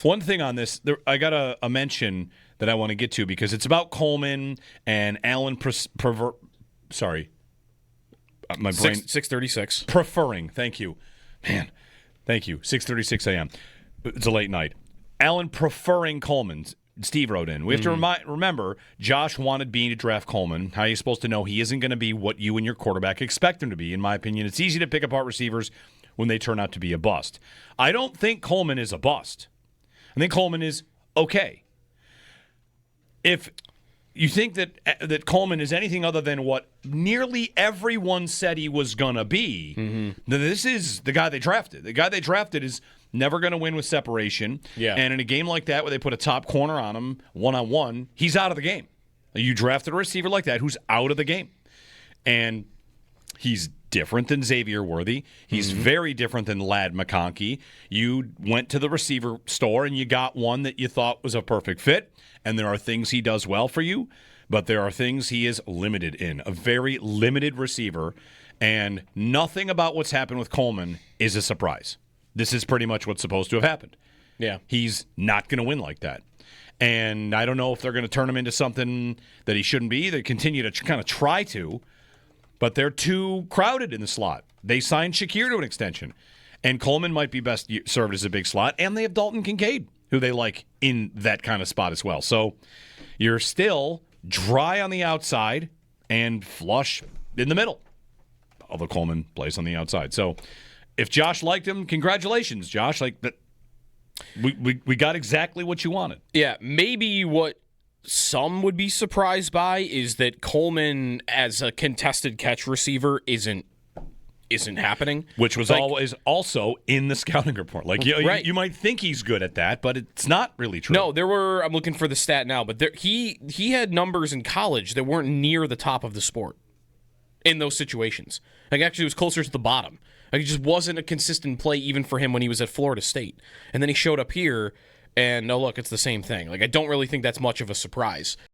One thing on this, I got a mention that I want to get to because it's about Coleman and Allen. Sorry, my brain. 6:36. Preferring. Thank you, man. Thank you. 6:36 a.m. It's a late night. Allen preferring Coleman. Steve wrote in. We have to remember, Josh wanted Bean to draft Coleman. How are you supposed to know he isn't going to be what you and your quarterback expect him to be? In my opinion, it's easy to pick apart receivers when they turn out to be a bust. I don't think Coleman is a bust. I think Coleman is okay. If you think that Coleman is anything other than what nearly everyone said he was going to be, then this is the guy they drafted. The guy they drafted is never going to win with separation. Yeah. And in a game like that where they put a top corner on him, one-on-one, he's out of the game. You drafted a receiver like that who's out of the game. And he's different than Xavier Worthy. He's very different than Ladd McConkey. You went to the receiver store and you got one that you thought was a perfect fit, and there are things he does well for you, but there are things he is limited in. A very limited receiver, and nothing about what's happened with Coleman is a surprise. This is pretty much what's supposed to have happened. Yeah. He's not going to win like that. And I don't know if they're going to turn him into something that he shouldn't be. They continue to kind of try to, but they're too crowded in the slot. They signed Shakir to an extension. And Coleman might be best served as a big slot. And they have Dalton Kincaid, who they like in that kind of spot as well. So you're still dry on the outside and flush in the middle. Although Coleman plays on the outside. So if Josh liked him, congratulations, Josh. Like that, we got exactly what you wanted. Yeah, maybe what some would be surprised by is that Coleman as a contested catch receiver isn't happening. Which was always also in the scouting report. Like you might think he's good at that, but it's not really true. No, I'm looking for the stat now, but he had numbers in college that weren't near the top of the sport in those situations. Like actually it was closer to the bottom. Like it just wasn't a consistent play even for him when he was at Florida State. And then he showed up here and look, it's the same thing. Like I don't really think that's much of a surprise.